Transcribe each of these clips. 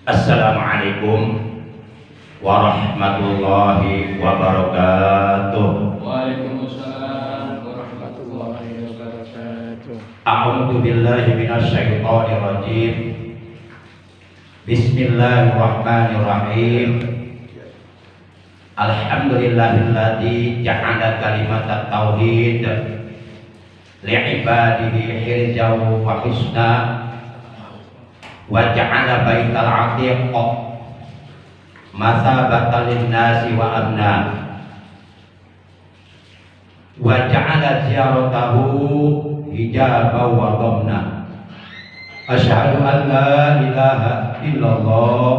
Assalamualaikum warahmatullahi wabarakatuh. Waalaikumsalam warahmatullahi wabarakatuh. A'udzu billahi minasyaitonir rajim. Bismillahirrahmanirrahim. Alhamdulillahilladzi ja'ala kalimatat tauhid li'ibadihi hirzan wa hisna wa ja'ala baital 'atiq masabatan linnasi wa amna wa ja'ala ziyaratahu hijaban wa dhamna. Asyhadu an la ilaha illallah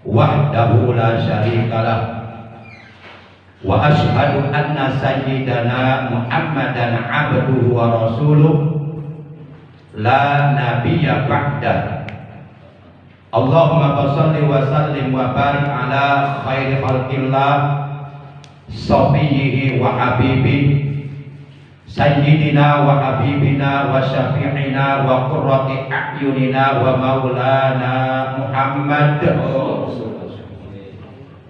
wahdahu la syarikalah wa asyhadu anna sayyidana Muhammadan abduhu wa rasuluh la nabiyya ba'dah. Allahumma shalli wa sallim wa barik ala khairi khalqillah safiyyihi wa habibihi sayyidina wa habibina wa syafi'ina wa qurrati a'yunina wa maulana Muhammad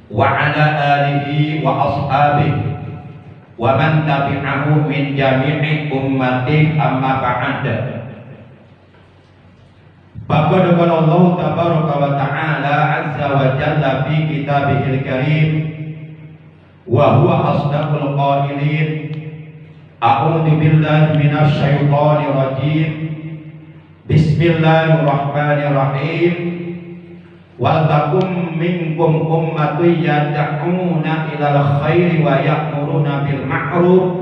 wa ala alihi wa ashabihi wa man tabi'ahu min jami'i ummati amma ba'd. Faqad qala Allah tabaraka wa ta'ala azza wa jalla fi kitabihil karim wa huwa asdaqul qailin. A'udzu billahi minasy syaithanir rajim. Bismillahirrahmanirrahim. Wal takum minkum ummatun yad'una ilal khairi wa ya'muruna bil ma'ruf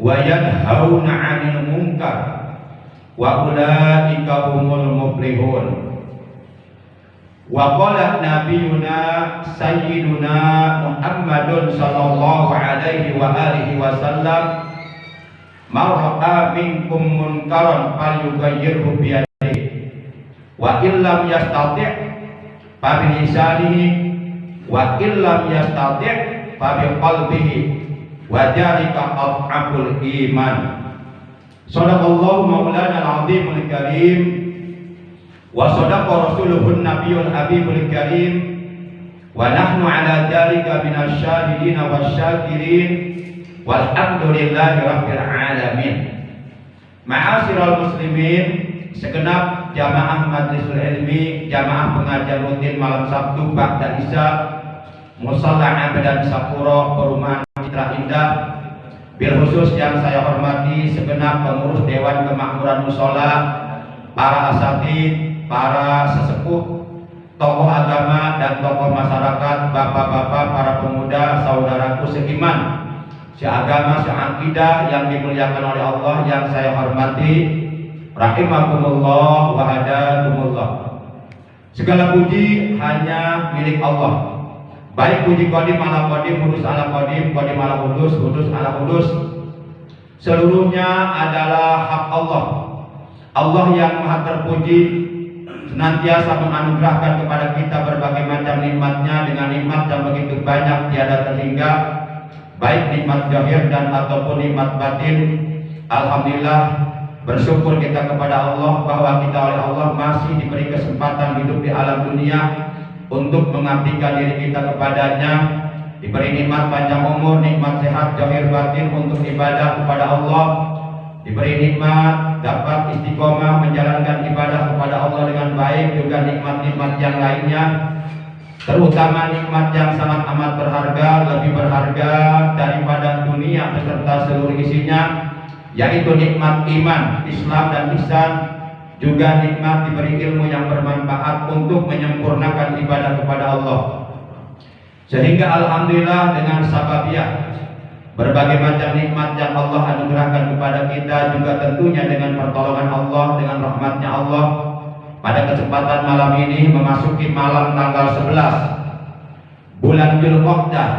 wa yanhauna 'anil munkar wa ulaika humul muflihun. Wa qala nabiyuna sayyiduna Muhammadun sallallahu alaihi wa alihi wasallam man ra'a minkum munkaran falyughayyirhu bi yadihi wa illam yastati' fa bi lisanihi wa illam yastati' fa bi qalbihi wa dzalika adhaful iman. Shadaqallahu maulana al-azimul karim wa shadaqa rasuluhun nabiyul habibul karim wa nahnu ala dzalika minasy syahidin wasyakirin walhamdulillahi rabbil alamin. Ma'asyiral muslimin, segenap jamaah majlisul ilmi, jamaah pengajar rutin malam Sabtu ba'da Isya Musalla Abadan Sapuro Perumahan Citra Indah. Bil khusus yang saya hormati segenap pengurus Dewan Kemakmuran Mushola, para asatidz, para sesepuh, tokoh agama dan tokoh masyarakat, bapak-bapak, para pemuda, saudaraku seiman, seagama, seakidah yang dimuliakan oleh Allah yang saya hormati, rahimakumullah wa hadakumullah. Segala puji hanya milik Allah. Baik puji qadim ala qadim, hudus ala qadim, qadim ala hudus, hudus ala hudus, seluruhnya adalah hak Allah. Allah yang maha terpuji senantiasa menganugerahkan kepada kita berbagai macam nikmatnya dengan nikmat yang begitu banyak tiada terhingga, baik nikmat zahir dan ataupun nikmat batin. Alhamdulillah, bersyukur kita kepada Allah bahwa kita oleh Allah masih diberi kesempatan hidup di alam dunia untuk mengabdikan diri kita kepadanya, diberi nikmat panjang umur, nikmat sehat zahir batin untuk ibadah kepada Allah, diberi nikmat dapat istiqomah menjalankan ibadah kepada Allah dengan baik, juga nikmat-nikmat yang lainnya, terutama nikmat yang sangat amat berharga, lebih berharga daripada dunia beserta seluruh isinya, yaitu nikmat iman, Islam dan ihsan, juga nikmat diberi ilmu yang bermanfaat untuk menyempurnakan ibadah kepada Allah. Sehingga alhamdulillah dengan sababiyah berbagai macam nikmat yang Allah anugerahkan kepada kita, juga tentunya dengan pertolongan Allah, dengan rahmatnya Allah, pada kesempatan malam ini memasuki malam tanggal 11 bulan Dzulqa'dah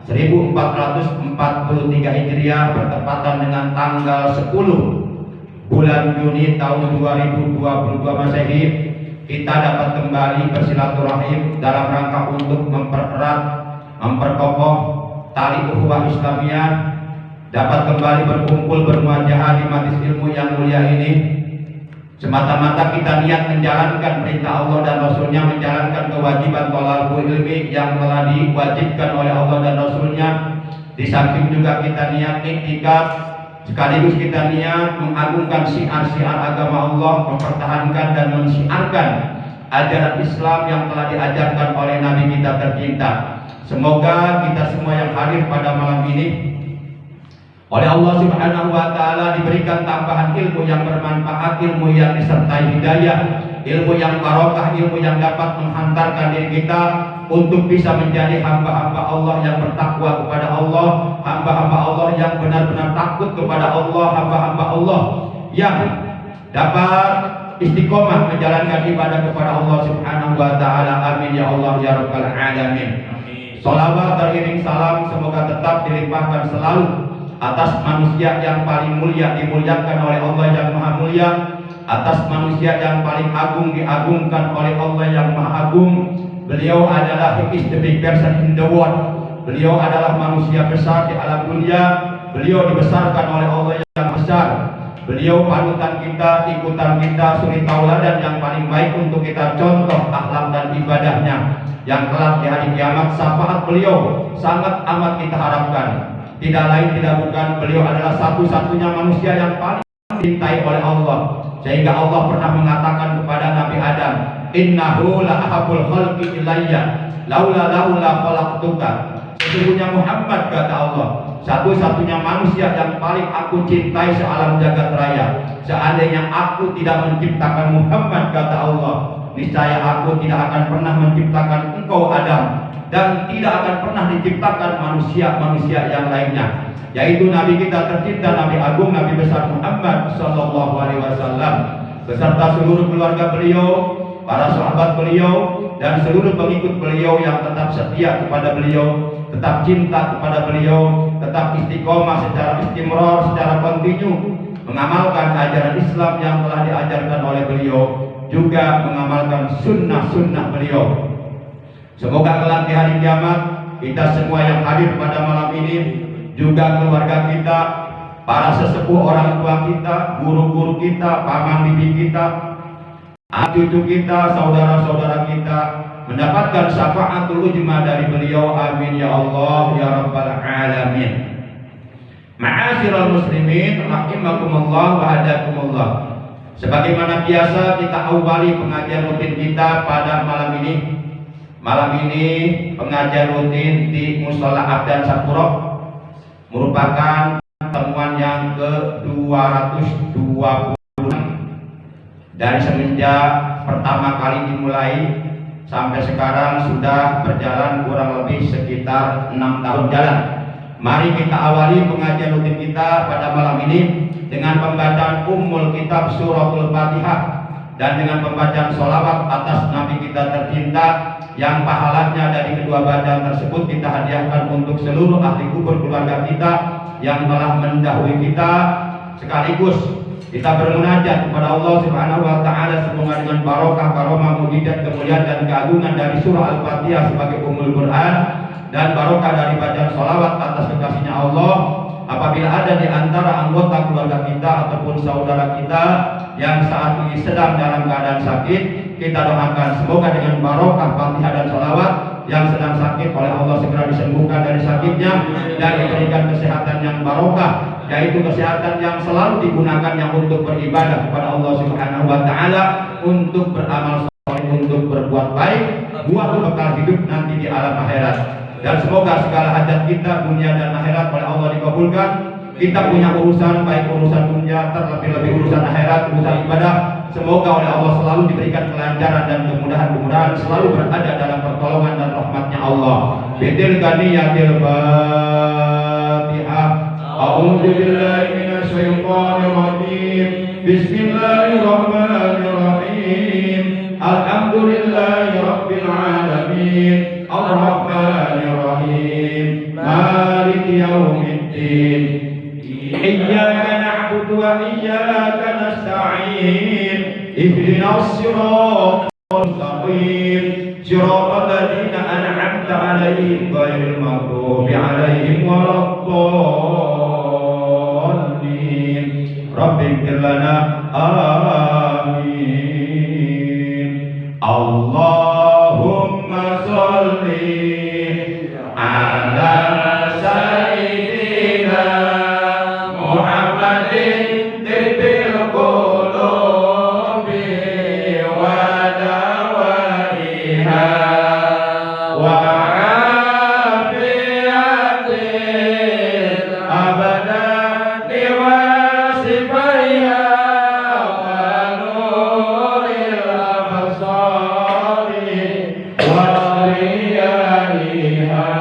1443 Hijriah bertepatan dengan tanggal 10 bulan Juni tahun 2022 Masehi, kita dapat kembali bersilaturahim dalam rangka untuk mempererat, memperkokoh tali ukhuwah Islamiyah, dapat kembali berkumpul bermuajahah di majlis ilmu yang mulia ini, semata-mata kita niat menjalankan perintah Allah dan Rasulnya, menjalankan kewajiban thalabul ilmi yang telah diwajibkan oleh Allah dan Rasulnya. Di samping juga kita niat iktikaf, sekaligus kita niat mengagungkan syiar-syiar agama Allah, mempertahankan dan mensiarkan ajaran Islam yang telah diajarkan oleh Nabi kita tercinta. Semoga kita semua yang hadir pada malam ini oleh Allah Subhanahu wa Ta'ala diberikan tambahan ilmu yang bermanfaat, ilmu yang disertai hidayah, ilmu yang barokah, ilmu yang dapat menghantarkan diri kita untuk bisa menjadi hamba-hamba Allah yang bertakwa kepada Allah, hamba-hamba Allah yang benar-benar takut kepada Allah, hamba-hamba Allah yang dapat istiqomah menjalankan ibadah kepada Allah Subhanahu wa Ta'ala. Amin ya Allah ya Rabbal Alamin. Sholawat teriring salam semoga tetap dilimpahkan selalu atas manusia yang paling mulia, dimuliakan oleh Allah yang maha mulia, atas manusia yang paling agung, diagungkan oleh Allah yang maha agung. Beliau adalah is the big person in the world. Beliau adalah manusia besar di alam dunia. Beliau dibesarkan oleh Allah yang besar. Beliau panutan kita, ikutan kita, suri tauladan yang paling baik untuk kita contoh akhlak dan ibadahnya, yang kelak di hari kiamat syafaat beliau sangat amat kita harapkan. Tidak lain tidak bukan, beliau adalah satu-satunya manusia yang paling dicintai oleh Allah, sehingga Allah pernah mengatakan kepada Nabi Adam, innahu la ahabul khalqi ilayya laula khalaqtuka. Sesungguhnya Muhammad, kata Allah, satu-satunya manusia yang paling aku cintai sealam jagat raya. Seandainya aku tidak menciptakan Muhammad, kata Allah, niscaya aku tidak akan pernah menciptakan engkau Adam, dan tidak akan pernah diciptakan manusia-manusia yang lainnya, yaitu Nabi kita tercinta, Nabi agung, Nabi besar Muhammad Sallallahu Alaihi Wasallam, beserta seluruh keluarga beliau, para sahabat beliau, dan seluruh pengikut beliau yang tetap setia kepada beliau, tetap cinta kepada beliau, tetap istiqomah secara istimror, secara kontinu mengamalkan ajaran Islam yang telah diajarkan oleh beliau, juga mengamalkan sunnah-sunnah beliau. Semoga kelak di hari kiamat kita semua yang hadir pada malam ini, juga keluarga kita, para sesepuh orang tua kita, guru-guru kita, paman bibi kita, cucu kita, saudara-saudara kita, mendapatkan syafaatul ujma dari beliau. Amin ya Allah ya Rabbal Alamin. Ma'asyiral muslimin rahimakumullah wa hadakumullah. Sebagaimana biasa kita awali pengajian rutin kita pada malam ini. Malam ini pengajian rutin di Mushola Abdan Sapuro merupakan pertemuan yang ke-220 dari semenjak pertama kali dimulai sampai sekarang sudah berjalan kurang lebih sekitar 6 tahun jalan. Mari kita awali pengajian rutin kita pada malam ini dengan pembacaan Ummul Kitab Suratul Fatihah dan dengan pembacaan sholawat atas Nabi kita tercinta, yang pahalanya dari kedua bacaan tersebut kita hadiahkan untuk seluruh ahli kubur keluarga kita yang telah mendahului kita, sekaligus kita bermunajat kepada Allah Subhanahu wa Ta'ala semoga dengan barokah, karomah, mukjizat, kemuliaan dan keagungan dari surah Al-Fatihah sebagai Ummul Quran dan barokah dari bacaan sholawat atas kekasihnya Allah, apabila ada di antara anggota keluarga kita ataupun saudara kita yang saat ini sedang dalam keadaan sakit, kita doakan semoga dengan barokah Fatihah dan sholawat yang sedang sakit oleh Allah segera disembuhkan dari sakitnya dan diberikan kesehatan yang barokah, yaitu kesehatan yang selalu digunakannya untuk beribadah kepada Allah Subhanahu wa Ta'ala, untuk beramal saleh, untuk berbuat baik buat bekal hidup nanti di alam akhirat. Dan semoga segala hajat kita dunia dan akhirat oleh Allah dikabulkan. Kita punya urusan, baik urusan dunia, terlebih-lebih urusan akhirat, urusan ibadah, semoga oleh Allah selalu diberikan kelancaran dan kemudahan-kemudahan, selalu berada dalam pertolongan dan rahmatnya Allah. Bidil ganiyatil Fatihah. A'udzu billahi minasy syaithanir rajim. Bismillahirrahmanirrahim. Alhamdulillahi rabbil alamin. Ar-Rahmanir Rahim. Maliki yaumiddin. Iyyaka na'budu wa iyyaka nasta'in. Ihdinas siratal mustaqim. Siratal ladzina an'amta 'alaihim ghairil maghdubi 'alaihim waladdallin. Rabbighfir lana amin. Allahumma sholli ala sayyidina Muhammadin tibbil qulubi wa dawaiha wa afiyatil abadani wa sifaiha wa nuril absari wa riyaiha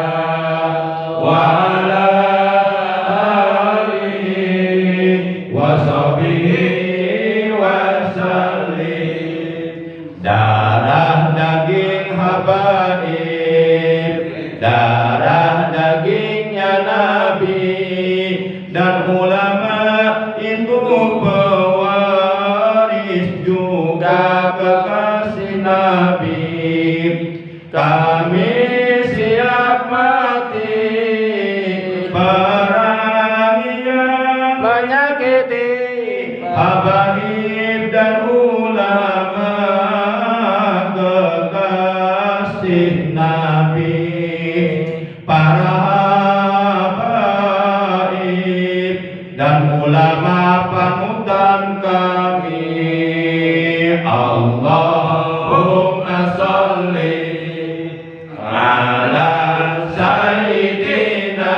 wa ala alihi wa sahbihi wa sallim. Darah daging habaib, darah dagingnya Nabi dan ulama itu pewaris juga kekasih Nabi. Kami siap mati peranginya menyakiti habaib dan ulama kekasih Nabi. Para habaib dan ulama panutan kami. Allahumma sholli ala sayyidina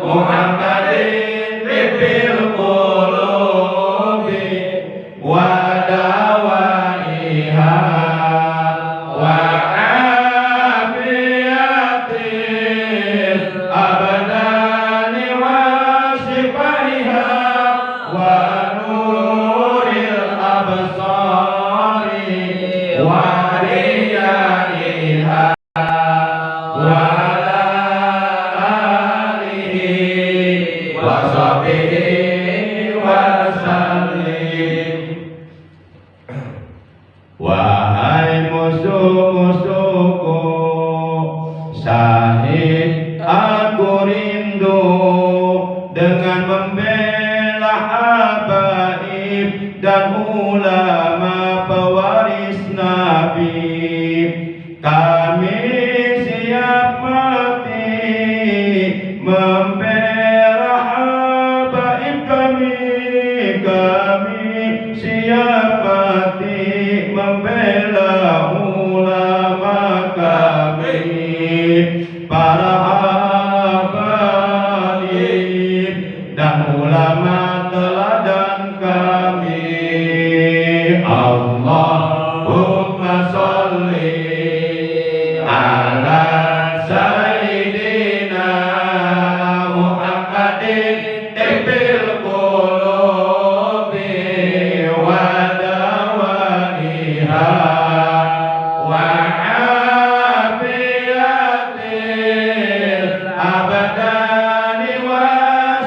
Muhammadin tibbil qulubi wa dawaiha wa afiyatil abadani wa sifaiha wa nuril absari wa riyaiha wa ala alihi wa sahbihi wa sallim. Wahai musuh-musuhku, sahid aku rindu dengan membela habaib dan ulama pewaris Nabi. Kami siap mati membela habaib kami. Kami siap mati membela ulama kami. Para habaib dan ulama teladan kami. Allahumma sholli ala sayyidina Muhammadin tibbil qulubi wa dawaiha wa afiyatil abadani wa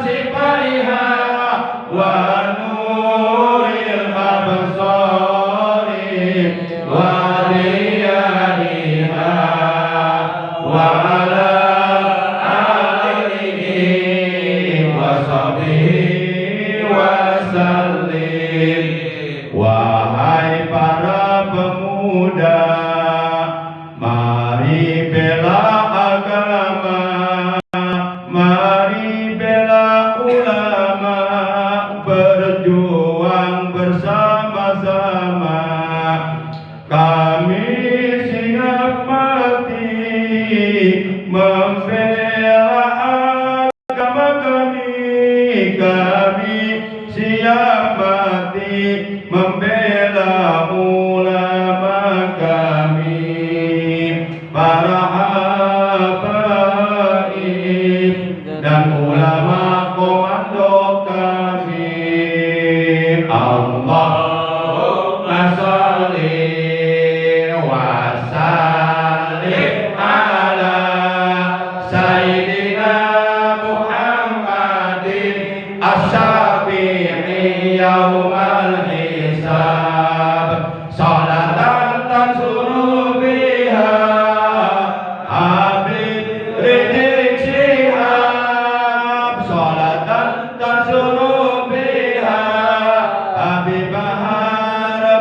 sifaiha wa nuril absari wa riyaiha wa ala alihi wa sahbihi wa sallim. Wahai para pemuda, mari bela agama, mari bela ulama, berjuang bersama-sama. Kami siap mati membela agama kami. Kami siap mati membela ulama kami. Para habaib dan ulama komando kami. Allahumma sholli wa sallim ala sayyidina Muhammadin as-syafi'i yaumal hisab. Salatan tansuru biha Habib Rizik Syihab. Salatan tansuru biha Habib Bahar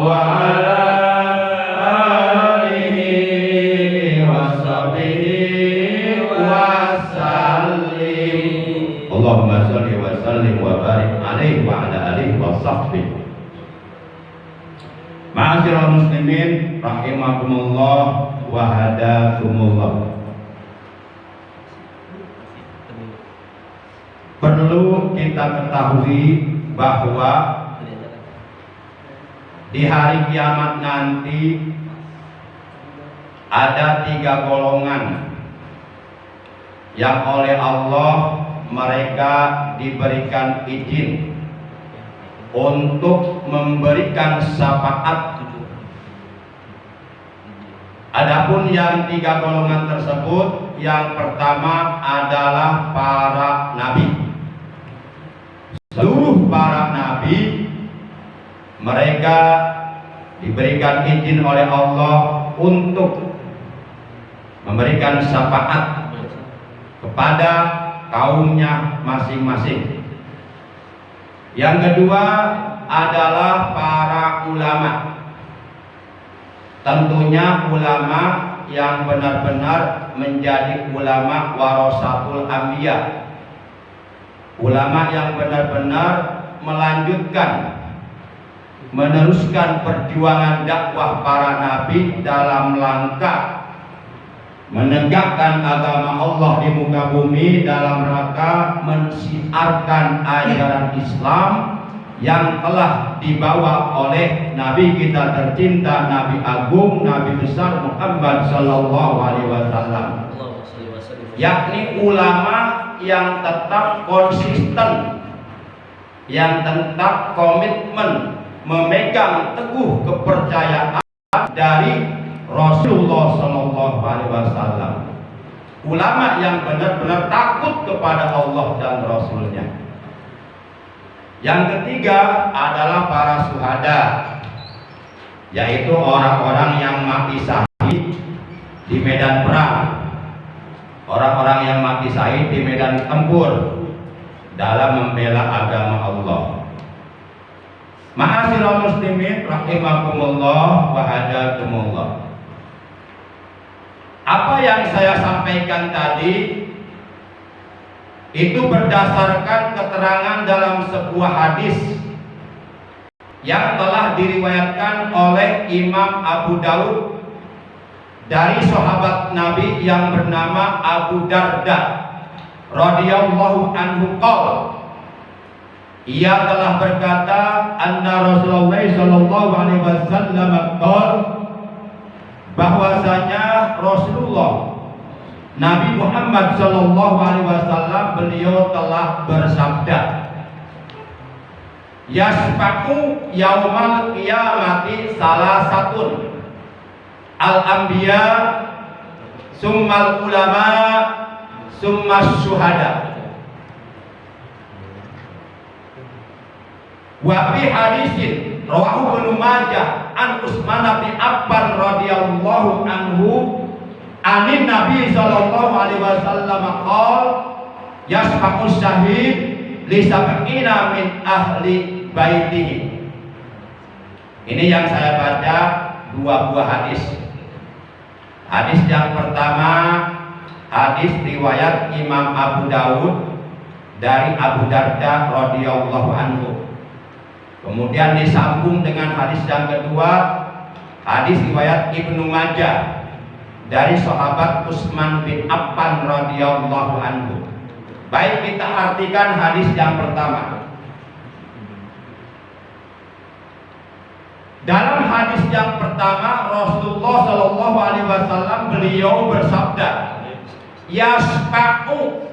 wa ala alihi wa sahbihi wa sallim. Allahumma sholli wa sallim wa barik alaihi wa ala alihi wa sahbihi. Ma'asyiral muslimin rahimakumullah wa hadakumullah. Perlu kita ketahui bahwa di hari kiamat nanti ada 3 golongan yang oleh Allah mereka diberikan izin untuk memberikan syafaat. Adapun yang 3 golongan tersebut, yang pertama adalah para nabi. Seluruh para nabi mereka diberikan izin oleh Allah untuk memberikan syafaat kepada kaumnya masing-masing. Yang kedua adalah para ulama. Tentunya ulama yang benar-benar menjadi ulama warasatul anbiya. Ulama yang benar-benar melanjutkan, meneruskan perjuangan dakwah para nabi dalam langkah menegakkan agama Allah di muka bumi dalam rangka mensiarkan ajaran Islam yang telah dibawa oleh Nabi kita tercinta, Nabi Agung, Nabi besar Muhammad Sallallahu Alaihi Wasallam, yakni ulama yang tetap konsisten, yang tetap komitmen memegang teguh kepercayaan dari Rasulullah Sallallahu Alaihi Wasallam. Ulama yang benar-benar takut kepada Allah dan Rasulnya. Yang ketiga adalah para syuhada, yaitu orang-orang yang mati syahid di medan perang, orang-orang yang mati syahid di medan tempur dalam membela agama Allah. Ma'asyiral muslimin rahimakumullah wa hadakumullah. Apa yang saya sampaikan tadi itu berdasarkan keterangan dalam sebuah hadis yang telah diriwayatkan oleh Imam Abu Daud dari sahabat Nabi yang bernama Abu Darda radhiyallahu anhu qala. Ia telah berkata, anna Rasulullah sallallahu alaihi wasallam qala, bahwasanya Rasulullah Nabi Muhammad sallallahu alaihi wasallam beliau telah bersabda, yasfaqu yaumal qiyamati salasatun al-anbiya summal ulama summas syuhada. Wa fi hadisin rawahu Ibnu Majah an Utsman bin Affan radhiyallahu anhu anin Nabi sallallahu alaihi wasallam qala yasfaqu syahid li sab'ina min ahli baitihi. Ini yang saya baca 2 buah hadis. Hadis yang pertama hadis riwayat Imam Abu Daud dari Abu Darda radhiyallahu anhu. Kemudian disambung dengan hadis yang kedua, hadis riwayat Ibnu Majah dari sahabat Utsman bin Affan radhiyallahu anhu. Baik, kita artikan hadis yang pertama. Dalam hadis yang pertama Rasulullah Shallallahu Alaihi Wasallam beliau bersabda, yasfa'u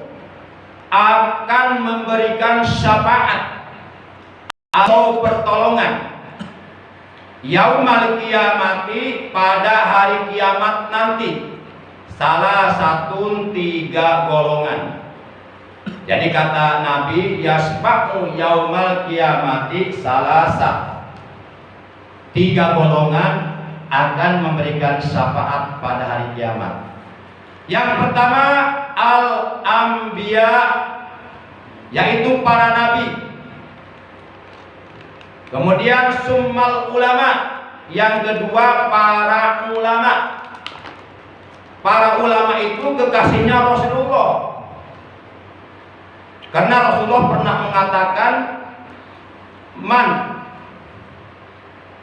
akan memberikan syafaat atau pertolongan yaumal qiyamati pada hari kiamat nanti salah satu 3 golongan. Jadi kata Nabi, yasfa'u yaumal qiyamati salasa, 3 golongan akan memberikan syafaat pada hari kiamat. Yang pertama al-anbiya, yaitu para nabi. Kemudian summal ulama, yang kedua para ulama. Para ulama itu kekasihnya Rasulullah. Karena Rasulullah pernah mengatakan, man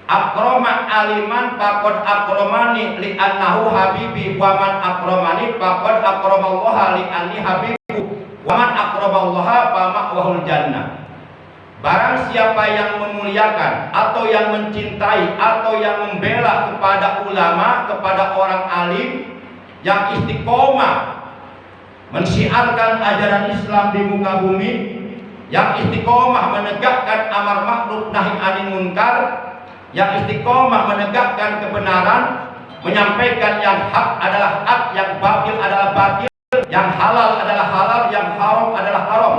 akroma aliman faqad akromani li'annahu habibi wa man akromani faqad akramallaha li'anni habibu wa man akramallaha fa ma'wahul jannah. Barang siapa yang memuliakan atau yang mencintai atau yang membela kepada ulama, kepada orang alim yang istiqomah mensiarkan ajaran Islam di muka bumi, yang istiqomah menegakkan amar ma'ruf nahi anil munkar, yang istiqomah menegakkan kebenaran, menyampaikan yang hak adalah hak, yang batil adalah batil, yang halal adalah halal, yang haram adalah haram.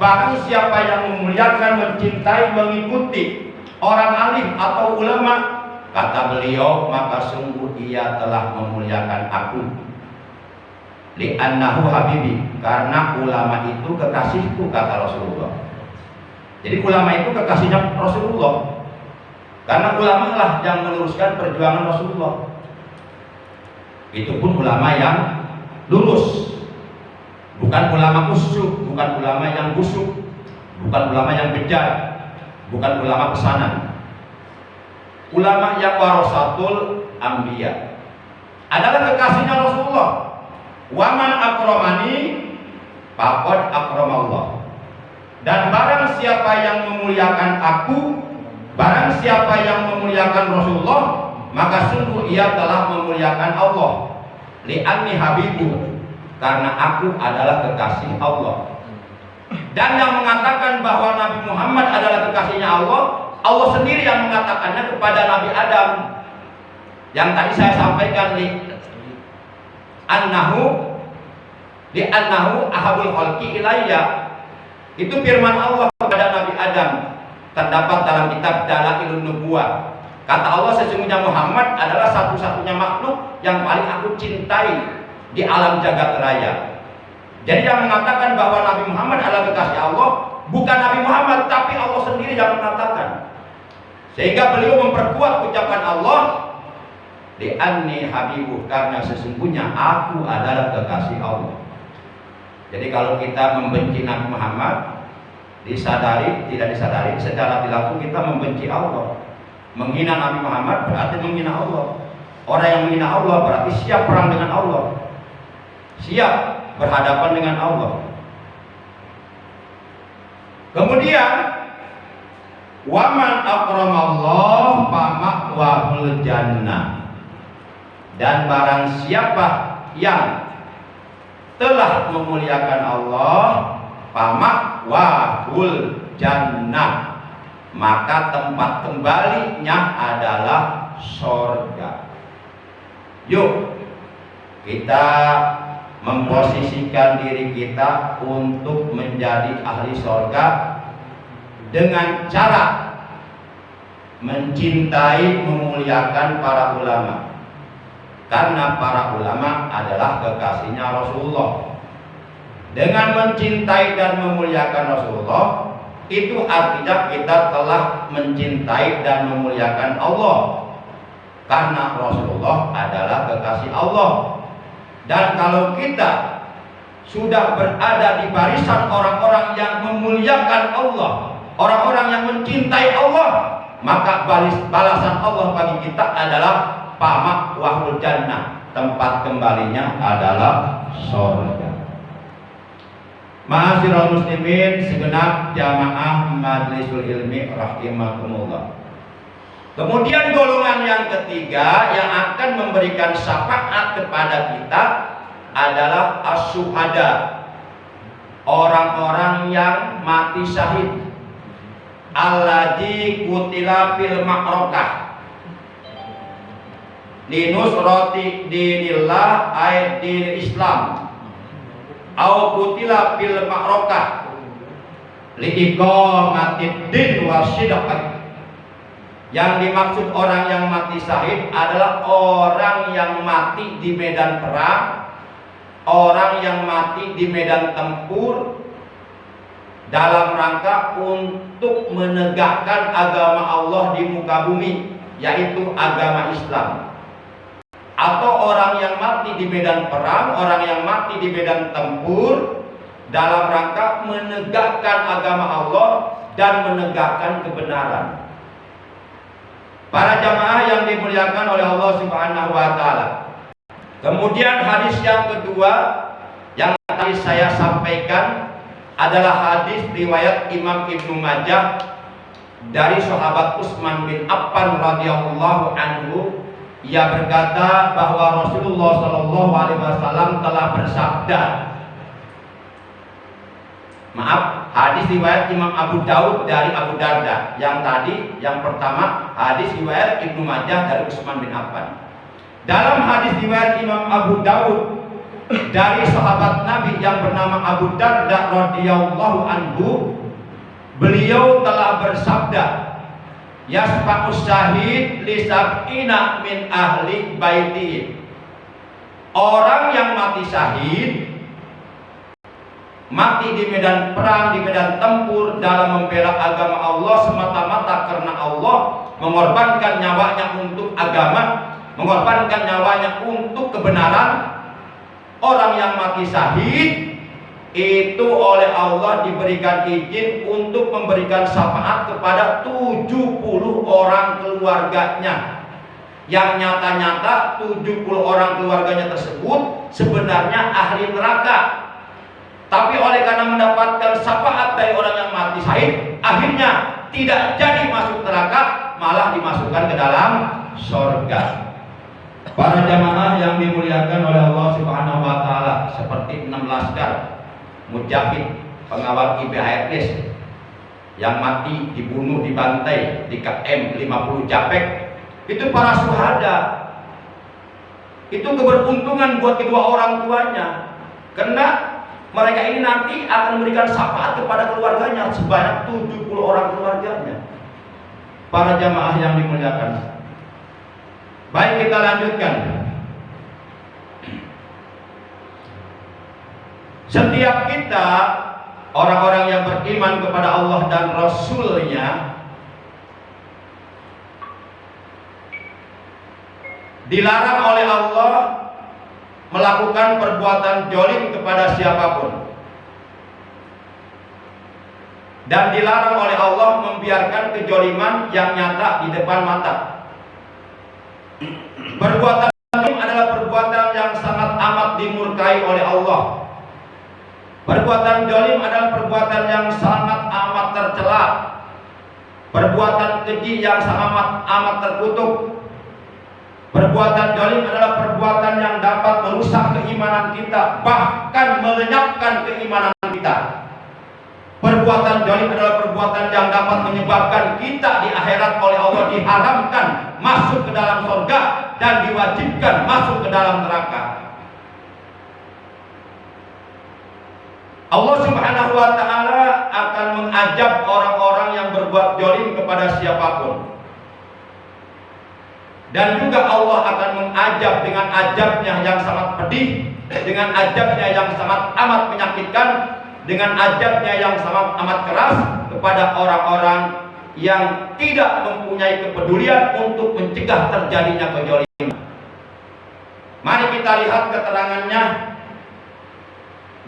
Barang siapa yang memuliakan, mencintai, mengikuti orang alim atau ulama, kata beliau, maka sungguh ia telah memuliakan aku. Li'annahu habibi, karena ulama itu kekasihku, kata Rasulullah. Jadi ulama itu kekasihnya Rasulullah, karena ulama lah yang meluruskan perjuangan Rasulullah. Itu pun ulama yang lurus, bukan ulama kusuk, bukan ulama yang busuk, bukan ulama yang bejat, bukan ulama pesanan. Ulama yang warasatul anbiya adalah kekasihnya Rasulullah. Waman akromani faqad akramallah. Dan barang siapa yang memuliakan aku, barang siapa yang memuliakan Rasulullah, maka sungguh ia telah memuliakan Allah. Li'anni habibu, karena aku adalah kekasih Allah. Dan yang mengatakan bahwa Nabi Muhammad adalah kekasihnya Allah, Allah sendiri yang mengatakannya kepada Nabi Adam. Yang tadi saya sampaikan, annahu ahabul khalqi ilayya. Itu firman Allah kepada Nabi Adam, terdapat dalam kitab Dalailun Nubuwah. Kata Allah, sesungguhnya Muhammad adalah satu-satunya makhluk yang paling aku cintai di alam jagat raya. Jadi yang mengatakan bahwa Nabi Muhammad adalah kekasih Allah bukan Nabi Muhammad, tapi Allah sendiri yang mengatakan. Sehingga beliau memperkuat ucapan Allah, li'anni habibuh, karena sesungguhnya aku adalah kekasih Allah. Jadi kalau kita membenci Nabi Muhammad, disadari, tidak disadari, secara tidak langsung kita membenci Allah. Menghina Nabi Muhammad berarti menghina Allah. Orang yang menghina Allah berarti siap perang dengan Allah, siap berhadapan dengan Allah. Kemudian waman akramallah fa ma'wahul jannah. Dan barang siapa yang telah memuliakan Allah, fa ma'wahul jannah, maka tempat kembalinya adalah sorga. Yuk kita memposisikan diri kita untuk menjadi ahli sorga dengan cara mencintai, memuliakan para ulama. Karena para ulama adalah kekasihnya Rasulullah. Dengan mencintai dan memuliakan Rasulullah, itu artinya kita telah mencintai dan memuliakan Allah. Karena Rasulullah adalah kekasih Allah. Dan kalau kita sudah berada di barisan orang-orang yang memuliakan Allah, orang-orang yang mencintai Allah, maka balasan Allah bagi kita adalah pamak wahul jannah, tempat kembalinya adalah surga. Ma'asyiral muslimin, segenap jamaah majlisul ilmi rahimakumullah. Kemudian golongan yang ketiga yang akan memberikan syafaat kepada kita adalah as-syuhada, orang-orang yang mati syahid, alladzi qutila fil ma'rakah linusrati dinillah ay din Islam, au qutila fil ma'rakah liiqamatid din wasidqah. Yang dimaksud orang yang mati syahid adalah orang yang mati di medan perang, orang yang mati di medan tempur dalam rangka untuk menegakkan agama Allah di muka bumi, yaitu agama Islam. Atau orang yang mati di medan perang, orang yang mati di medan tempur dalam rangka menegakkan agama Allah dan menegakkan kebenaran. Para jamaah yang dimuliakan oleh Allah Subhanahu wa taala. Kemudian hadis yang kedua yang tadi saya sampaikan adalah hadis riwayat Imam Ibnu Majah dari sahabat Utsman bin Affan radhiyallahu anhu. Ia berkata bahwa Rasulullah Shallallahu Alaihi Wasallam telah bersabda. Maaf, hadis riwayat Imam Abu Daud dari Abu Darda. Yang tadi, yang pertama hadis riwayat Ibnu Majah dari Utsman bin Affan. Dalam hadis riwayat Imam Abu Daud dari sahabat Nabi yang bernama Abu Darda radhiyallahu anhu, beliau telah bersabda, yasfa'us syahid li sab'ina min ahli baiti. Orang yang mati syahid, mati di medan perang, di medan tempur dalam membela agama Allah semata-mata karena Allah, mengorbankan nyawanya untuk agama, mengorbankan nyawanya untuk kebenaran. Orang yang mati syahid itu oleh Allah diberikan izin untuk memberikan syafaat kepada 70 orang keluarganya. Yang nyata-nyata 70 orang keluarganya tersebut sebenarnya ahli neraka. Tapi oleh karena mendapatkan syafaat dari orang yang mati syahid, akhirnya tidak jadi masuk neraka, malah dimasukkan ke dalam surga. Para jamaah yang dimuliakan oleh Allah Subhanahu wa taala, seperti 6 laskar Mujahid, pengawal IBHRS yang mati dibunuh, dibantai di KM 50 Japek, itu para syuhada. Itu keberuntungan buat kedua orang tuanya, karena mereka ini nanti akan memberikan syafaat kepada keluarganya, sebanyak 70 orang keluarganya. Para jamaah yang dimuliakan, baik, kita lanjutkan. Setiap kita, orang-orang yang beriman kepada Allah dan Rasul-Nya, dilarang oleh Allah melakukan perbuatan zalim kepada siapapun, dan dilarang oleh Allah membiarkan kezaliman yang nyata di depan mata. Perbuatan zalim adalah perbuatan yang sangat amat dimurkai oleh Allah. Perbuatan zalim adalah perbuatan yang sangat amat tercela, perbuatan keji yang sangat amat terkutuk. Perbuatan zalim adalah perbuatan yang dapat merusak keimanan kita, bahkan melenyapkan keimanan kita. Perbuatan zalim adalah perbuatan yang dapat menyebabkan kita di akhirat oleh Allah diharamkan masuk ke dalam surga dan diwajibkan masuk ke dalam neraka. Allah Subhanahu wa taala akan mengajab orang-orang yang berbuat zalim kepada siapapun. Dan juga Allah akan mengajab dengan ajabnya yang sangat pedih, dengan ajabnya yang sangat amat menyakitkan, dengan ajabnya yang sangat amat keras kepada orang-orang yang tidak mempunyai kepedulian untuk mencegah terjadinya kezaliman. Mari kita lihat keterangannya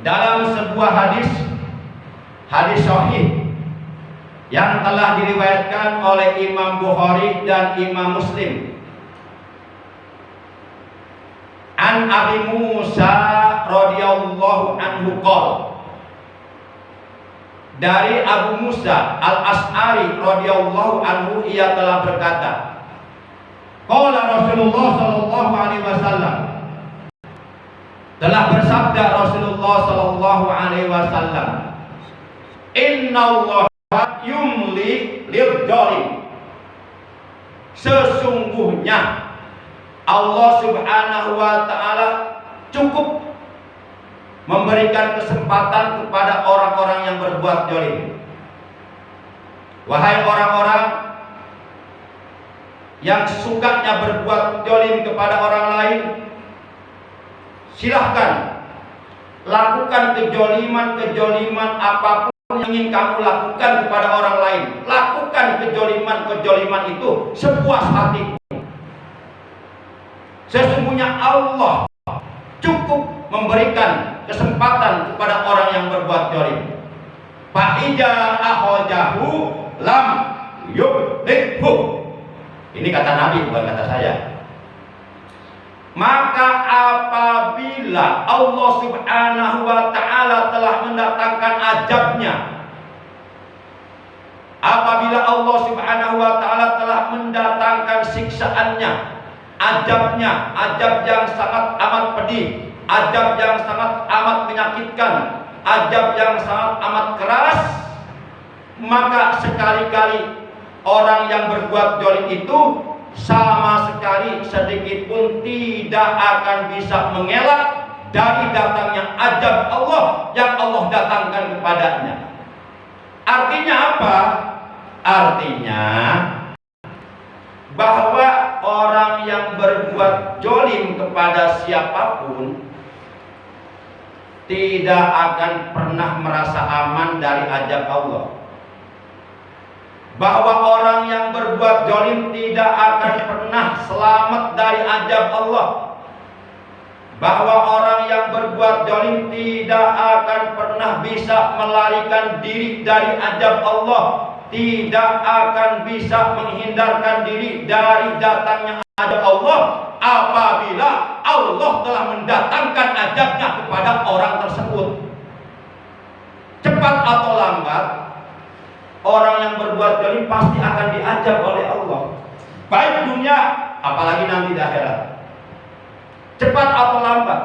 dalam sebuah hadis sahih yang telah diriwayatkan oleh Imam Bukhari dan Imam Muslim. An Abi Musa radhiyallahu anhu qala, dari Abu Musa Al-Asy'ari radhiyallahu anhu, ia telah berkata, qala Rasulullah sallallahu alaihi wasallam, telah bersabda Rasulullah sallallahu alaihi wasallam, innallaha yumli lil-zalim, sesungguhnya Allah Subhanahu wa taala cukup memberikan kesempatan kepada orang-orang yang berbuat zalim. Wahai orang-orang yang sukanya berbuat zalim kepada orang lain, silahkan lakukan kezaliman apapun yang ingin kamu lakukan kepada orang lain, lakukan kejoliman itu sepuas hatimu. Sesungguhnya Allah cukup memberikan kesempatan kepada orang yang berbuat jolim. Fa'idza akhajahu lam yuflihhu. Ini kata Nabi, bukan kata saya. Maka apabila Allah Subhanahu wa ta'ala telah mendatangkan azabnya, apabila Allah Subhanahu wa ta'ala telah mendatangkan siksaannya, azabnya, azab yang sangat amat pedih, azab yang sangat amat menyakitkan, azab yang sangat amat keras, maka sekali-kali orang yang berbuat zalim itu sama sekali sedikit pun tidak akan bisa mengelak dari datangnya azab Allah yang Allah datangkan kepadanya. Artinya apa? Artinya bahwa orang yang berbuat zalim kepada siapapun tidak akan pernah merasa aman dari azab Allah. Bahwa orang yang berbuat zalim tidak akan pernah selamat dari azab Allah. Bahwa orang yang berbuat zalim tidak akan pernah bisa melarikan diri dari azab Allah, tidak akan bisa menghindarkan diri dari datangnya azab Allah apabila Allah telah mendatangkan azabnya kepada orang tersebut. Cepat atau lambat, orang yang berbuat zalim pasti akan diazab oleh Allah, baik dunia apalagi nanti di akhirat. Cepat atau lambat,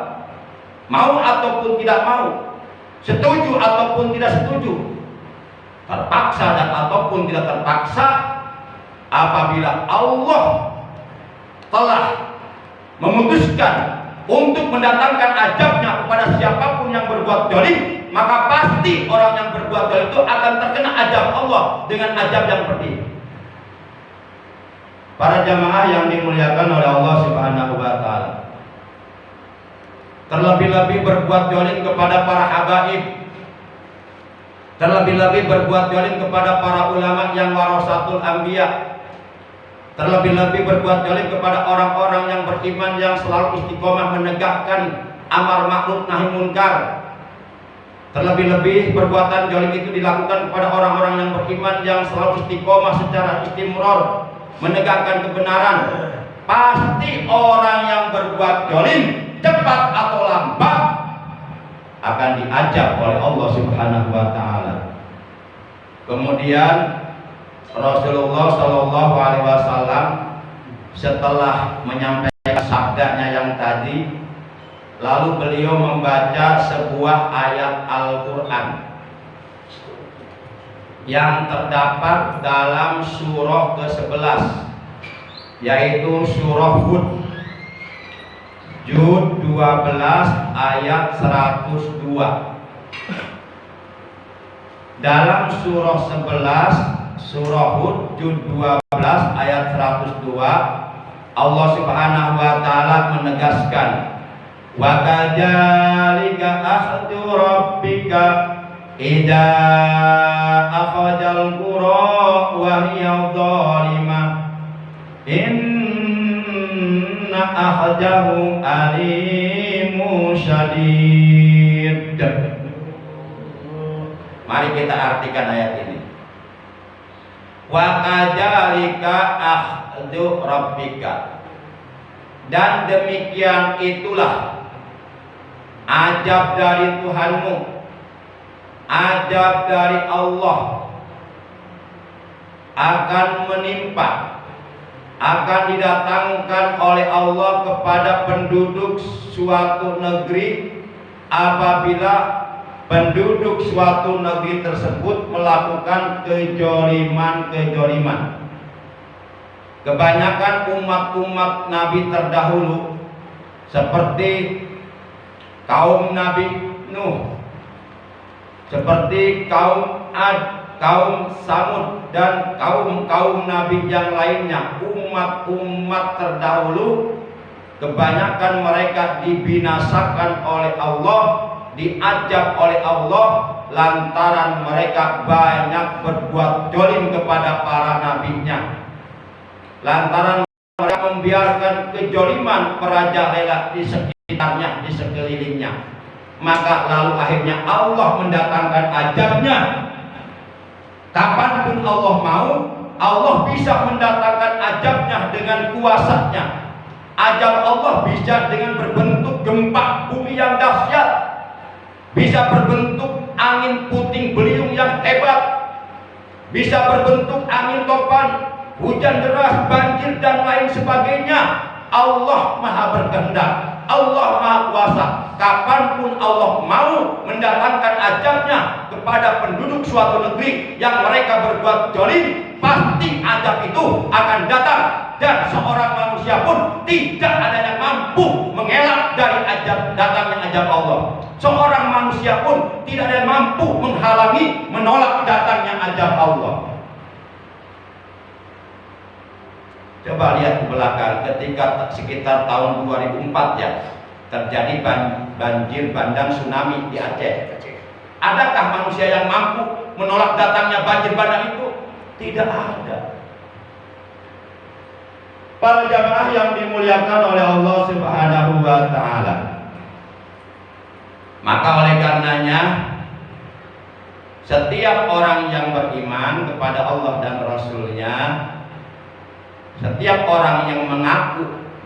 mau ataupun tidak mau, setuju ataupun tidak setuju, terpaksa dan ataupun tidak terpaksa, apabila Allah telah memutuskan untuk mendatangkan azabnya kepada siapapun yang berbuat zalim, maka pasti orang yang berbuat zalim itu akan terkena azab Allah dengan azab yang pedih. Para jamaah yang dimuliakan oleh Allah Subhanahu wa ta'ala, terlebih-lebih berbuat zalim kepada para habaib, terlebih-lebih berbuat zalim kepada para ulama yang warasatul anbiya, terlebih-lebih berbuat zalim kepada orang-orang yang beriman yang selalu istiqomah menegakkan amar ma'ruf nahi munkar. Terlebih-lebih perbuatan zalim itu dilakukan kepada orang-orang yang beriman yang selalu istiqomah secara istimror menegakkan kebenaran. Pasti orang yang berbuat zalim cepat atau lambat akan diazab oleh Allah Subhanahu wa ta'ala. Kemudian Rasulullah Shallallahu Alaihi Wasallam setelah menyampaikan sabdanya yang tadi, lalu beliau membaca sebuah ayat Al-Quran yang terdapat dalam surah ke-11, yaitu surah Hud, Juz 12 ayat 102. Dalam surah 11, surah Hud, Juz 12 ayat 102, Allah Subhanahu wa ta'ala menegaskan, wa kadzalika akhdhu rabbika idza akhadhal qura wa hiya dhalimah inna akhdahu alimun syadid. Mari kita artikan ayat ini. Wa kadzalika akhdhu rabbika, dan demikian itulah azab dari Tuhanmu, azab dari Allah akan menimpa, akan didatangkan oleh Allah kepada penduduk suatu negeri apabila penduduk suatu negeri tersebut melakukan kejoliman. Kebanyakan umat-umat Nabi terdahulu seperti kaum Nabi Nuh, seperti kaum Ad, kaum Samud, dan kaum-kaum Nabi yang lainnya, umat-umat terdahulu, kebanyakan mereka dibinasakan oleh Allah, diazab oleh Allah lantaran mereka banyak berbuat zalim kepada para nabinya, lantaran mereka membiarkan kezaliman merajalela di sekitarnya, di sekelilingnya. Maka lalu akhirnya Allah mendatangkan azabnya. Kapanpun Allah mau, Allah bisa mendatangkan azabnya dengan kuasanya. Azab Allah bisa dengan berbentuk gempa bumi yang dahsyat, bisa berbentuk angin puting beliung yang hebat, bisa berbentuk angin topan, hujan deras, banjir dan lain sebagainya. Allah Maha berkehendak, Allah Maha kuasa. Kapanpun Allah mau mendatangkan azabnya kepada penduduk suatu negeri yang mereka berbuat zalim, pasti azab itu akan datang. Dan seorang manusia pun tidak ada yang mampu mengelak dari azab, datangnya azab Allah. Seorang manusia pun tidak ada yang mampu menghalangi, menolak datangnya azab Allah. Coba lihat ke belakang, ketika sekitar tahun 2004 ya, terjadi banjir bandang tsunami di Aceh. Adakah manusia yang mampu menolak datangnya banjir bandang itu? Tidak ada. Para jamaah yang dimuliakan oleh Allah Subhanahu wa taala. Maka oleh karenanya setiap orang yang beriman kepada Allah dan Rasul-Nya, setiap orang yang mengaku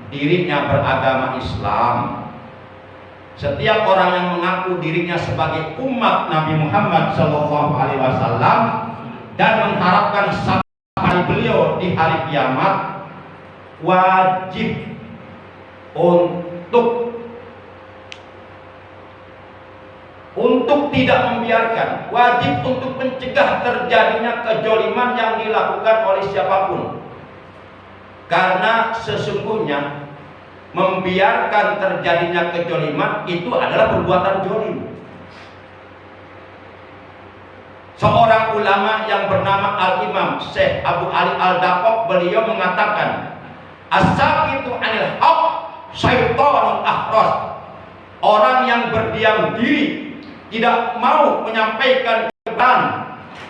dirinya beragama Islam, setiap orang yang mengaku dirinya sebagai umat Nabi Muhammad SAW dan mengharapkan syafaat beliau di hari kiamat, wajib untuk tidak membiarkan, wajib untuk mencegah terjadinya kezaliman yang dilakukan oleh siapapun. Karena sesungguhnya membiarkan terjadinya kezaliman itu adalah perbuatan zalim. Seorang ulama yang bernama Al-Imam Syekh Abu Ali Al-Daqaq, beliau mengatakan, as-sakitu 'anil haq syaitanun ahras. Orang yang berdiam diri, tidak mau menyampaikan kebenaran,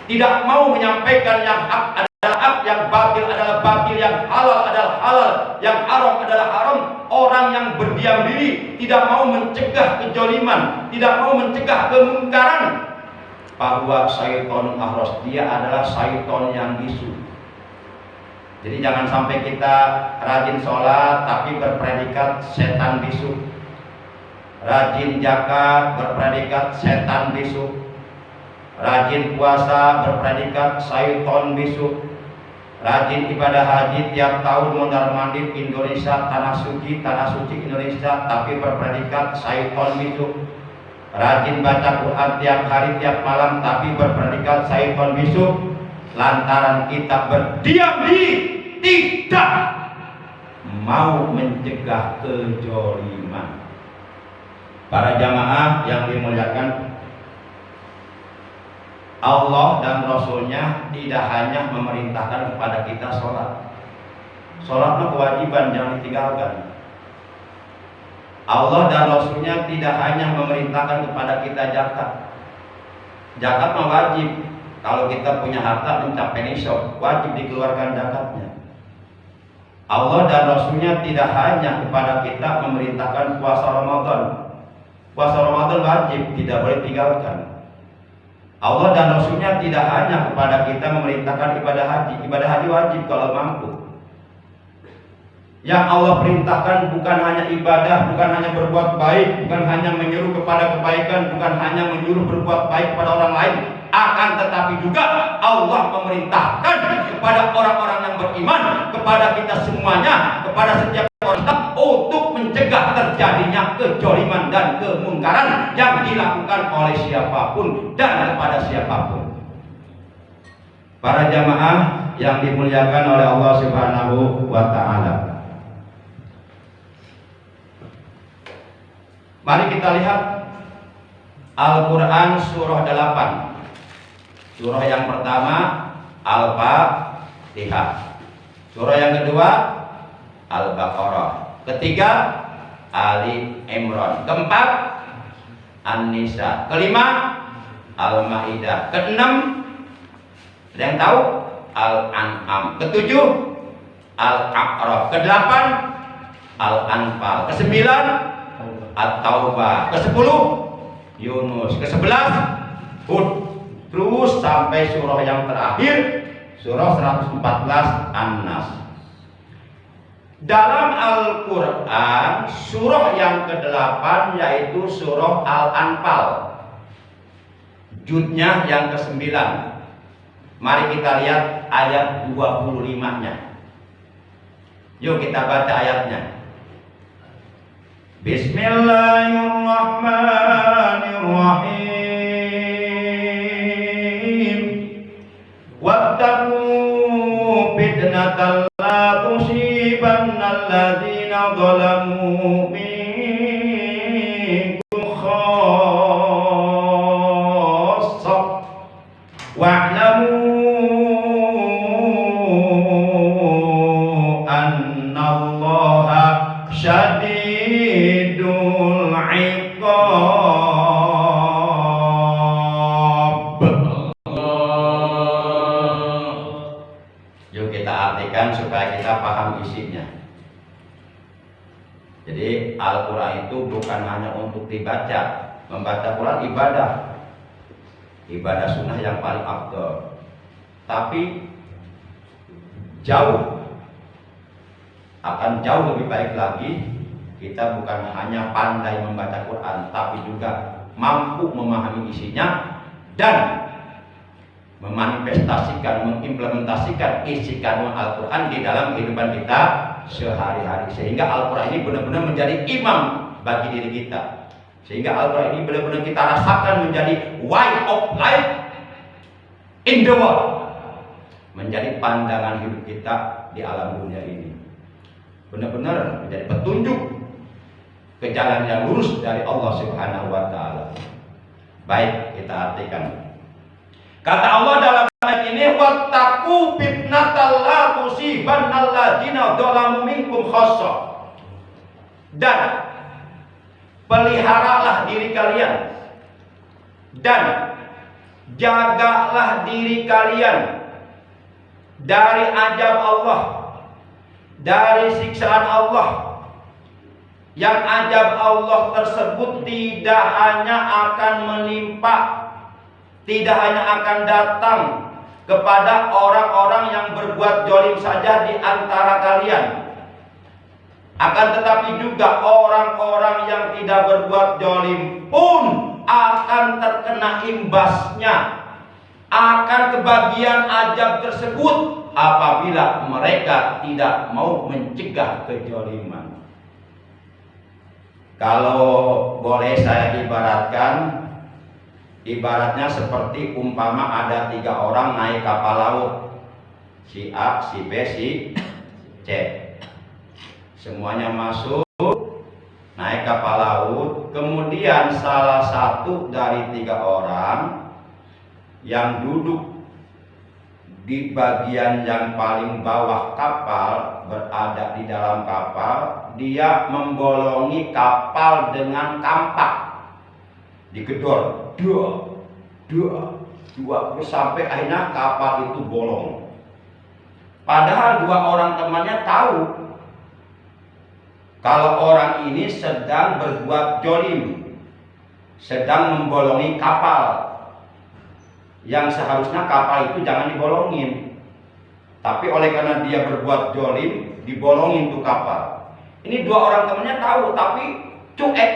tidak mau menyampaikan yang hak adalah hak, yang batil adalah batil, yang halal adalah halal, yang haram adalah haram. Orang yang berdiam diri, tidak mau mencegah kezaliman, tidak mau mencegah kemungkaran, bahwa syaitanun ahras, dia adalah syaitan yang bisu. Jadi jangan sampai kita rajin sholat tapi berpredikat setan bisu, rajin zakat berpredikat setan bisu, rajin puasa berpredikat syaitan bisu, rajin ibadah haji tiap tahun mondar-mandir Indonesia, tanah suci Indonesia, tapi berpredikat syaitan bisu, rajin baca Quran tiap hari tiap malam tapi berpredikat syaitan bisu, lantaran kita berdiam diri, tidak mau mencegah kezaliman. Para jamaah yang dimuliakan Allah dan Rasul-Nya tidak hanya memerintahkan kepada kita sholat. Sholatnya kewajiban, jangan ditinggalkan. Allah dan Rasul-Nya tidak hanya memerintahkan kepada kita zakat. Zakat mah wajib. Kalau kita punya harta mencapai nisab, wajib dikeluarkan zakatnya. Allah dan Rasul-Nya tidak hanya kepada kita memerintahkan puasa Ramadan. Puasa Ramadan wajib, tidak boleh tinggalkan. Allah dan Rasul-Nya tidak hanya kepada kita memerintahkan ibadah haji. Ibadah haji wajib kalau mampu. Yang Allah perintahkan bukan hanya ibadah, bukan hanya berbuat baik, bukan hanya menyuruh kepada kebaikan, bukan hanya menyuruh berbuat baik kepada orang lain, akan tetapi juga Allah memerintahkan kepada orang-orang yang beriman, kepada kita semuanya, kepada setiap orang untuk mencegah terjadinya kezaliman dan kemungkaran yang dilakukan oleh siapapun dan kepada siapapun. Para jamaah yang dimuliakan oleh Allah Subhanahu wa taala, mari kita lihat Al-Quran surah 8. Surah yang pertama Al-Fatihah, surah yang kedua Al-Baqarah, ketiga Ali Imran, keempat An-Nisa, kelima Al-Maidah. Keenam, ada yang tahu? Al-An'am. Ketujuh, Al-A'raf. Kedelapan, Al-Anfal. Kesembilan, At-Taubah. Kesepuluh, Yunus. Kesebelas, Hud. Terus sampai surah yang terakhir, surah 114 An-Nas. Dalam Al-Quran, surah yang ke-8 yaitu surah Al-Anfal. Judnya yang ke-9. Mari kita lihat ayat 25-nya. Yuk kita baca ayatnya. Bismillahirrahmanirrahim. Wattaqu fitnatan la tusibanna alladzina zalamu minkum khassah wa'lamu annallaha syadidul iqab. Yuk kita artikan supaya kita paham isinya. Jadi Al-Quran itu bukan hanya untuk dibaca. Membaca Quran ibadah, ibadah sunnah yang paling afdal. Tapi akan jauh lebih baik lagi kita bukan hanya pandai membaca Quran, tapi juga mampu memahami isinya dan memanifestasikan, mengimplementasikan isi kandungan Al-Quran di dalam kehidupan kita sehari-hari, sehingga Al-Quran ini benar-benar menjadi imam bagi diri kita, sehingga Al-Quran ini benar-benar kita rasakan menjadi way of life in the world, menjadi pandangan hidup kita di alam dunia ini, benar-benar menjadi petunjuk ke jalan yang lurus dari Allah Subhanahu wa Ta'ala. Baik, kita artikan. Kata Allah dalam ayat ini, wattaqu fitnatal la tusibanna alladzina zalamu minkum khassah. Dan peliharalah diri kalian dan jagalah diri kalian dari azab Allah, dari siksaan Allah. Yang azab Allah tersebut tidak hanya akan menimpa, tidak hanya akan datang kepada orang-orang yang berbuat zalim saja di antara kalian, akan tetapi juga orang-orang yang tidak berbuat zalim pun akan terkena imbasnya, akan kebagian azab tersebut apabila mereka tidak mau mencegah kezaliman. Kalau boleh saya ibaratnya seperti umpama ada 3 orang naik kapal laut, si A, si B, si C. Semuanya masuk naik kapal laut, kemudian salah satu dari 3 orang yang duduk di bagian yang paling bawah kapal, berada di dalam kapal, dia membolongi kapal dengan kampak, digedor, dua, sampai akhirnya kapal itu bolong. Padahal 2 orang temannya tahu kalau orang ini sedang berbuat zalim, sedang membolongi kapal yang seharusnya kapal itu jangan dibolongin, tapi oleh karena dia berbuat zalim, dibolongin tuh kapal. Ini 2 orang temannya tahu, tapi cuek,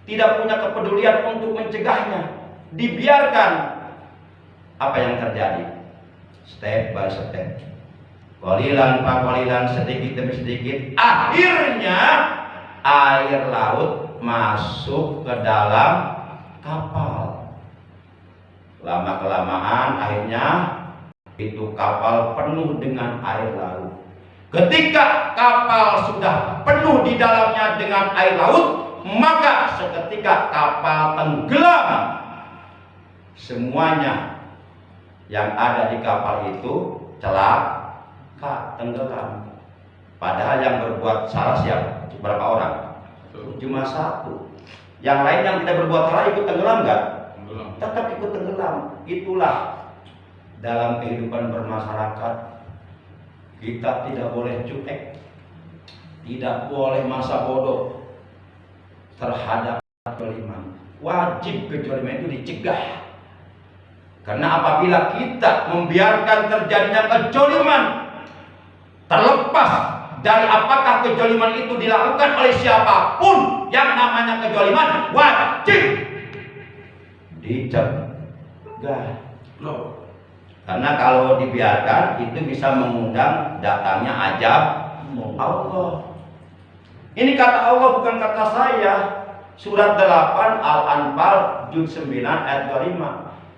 tidak punya kepedulian untuk mencegahnya, dibiarkan. Apa yang terjadi? Step by step, qalilan pa qalilan, sedikit demi sedikit, akhirnya air laut masuk ke dalam kapal. Lama-kelamaan akhirnya itu kapal penuh dengan air laut. Ketika kapal sudah penuh di dalamnya dengan air laut, maka seketika kapal tenggelam. Semuanya yang ada di kapal itu celaka, tenggelam. Padahal yang berbuat salah siapa? Berapa orang? Cuma 1. Yang lain yang tidak berbuat salah ikut tenggelam enggak? Tenggelam. tetap ikut tenggelam. Itulah dalam kehidupan bermasyarakat, kita tidak boleh cuek, tidak boleh masa bodoh terhadap kezaliman. Wajib kezaliman itu dicegah. Karena apabila kita membiarkan terjadinya kezaliman, terlepas dari apakah kezaliman itu dilakukan oleh siapapun, yang namanya kezaliman wajib dicegah. Karena kalau dibiarkan itu bisa mengundang datangnya azab Allah. Ini kata Allah, bukan kata saya. Surat 8 Al-Anfal juz 9 ayat 25.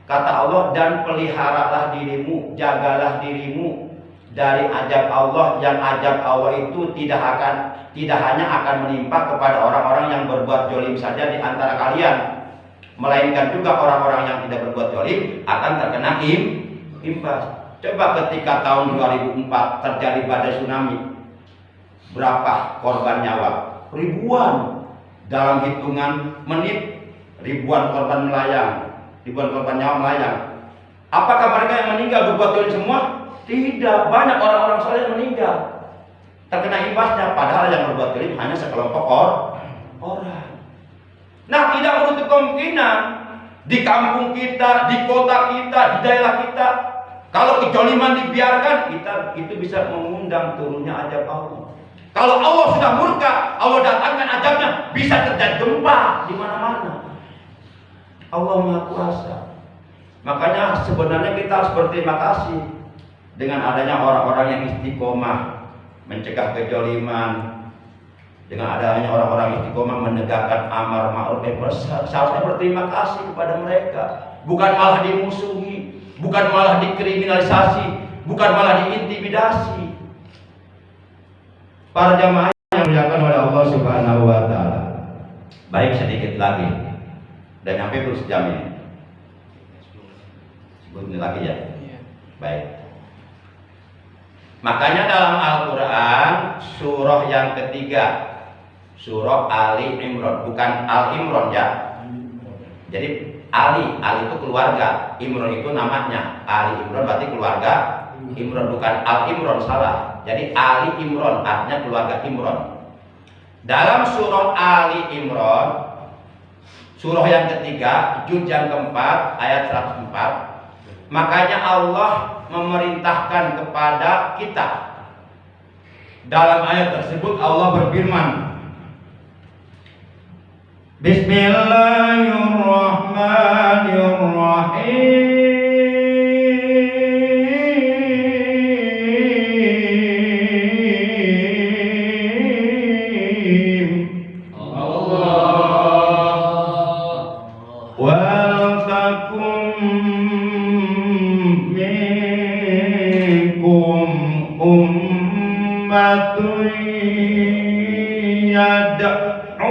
Kata Allah, dan peliharalah dirimu, jagalah dirimu dari azab Allah, yang azab Allah itu tidak hanya akan menimpa kepada orang-orang yang berbuat zalim saja di antara kalian, melainkan juga orang-orang yang tidak berbuat zalim akan terkena imbas. Coba ketika tahun 2004 terjadi badai tsunami, berapa korban nyawa? Ribuan. Dalam hitungan menit, ribuan korban melayang, ribuan korban nyawa melayang. Apakah mereka yang meninggal berbuat zalim semua? Tidak, banyak orang-orang soleh yang meninggal terkena imbasnya, padahal yang berbuat zalim hanya sekelompok orang. Nah, tidak menutup kemungkinan di kampung kita, di kota kita, di daerah kita, kalau kezaliman dibiarkan, itu bisa mengundang turunnya azab Allah. Kalau Allah sudah murka, Allah datangkan azabnya, bisa terjadi gempa di mana-mana. Allah Maha Kuasa. Makanya sebenarnya kita harus berterima kasih dengan adanya orang-orang yang istiqomah mencegah kezaliman, dengan adanya orang-orang istiqomah menegakkan amar ma'ruf nahi munkar. Seharusnya berterima kasih kepada mereka, bukan malah dimusuhi, bukan malah dikriminalisasi, bukan malah diintimidasi. Para jamaah yang dimuliakan oleh Allah Subhanahu wa taala. Baik, sedikit lagi. Dan sampai belum sejam ini. 10 menit lagi ya. Baik. Makanya dalam Al-Quran surah yang ketiga, surah Ali Imran, bukan Al Imran ya. Jadi Ali itu keluarga, Imran itu namanya. Ali Imran berarti keluarga Imran, bukan Al Imran, salah. Jadi Ali Imran artinya keluarga Imran. Dalam surah Ali Imran, surah yang ketiga, juz yang keempat, ayat 104, makanya Allah memerintahkan kepada kita. Dalam ayat tersebut Allah berfirman, Bismillahirrahmanirrahim.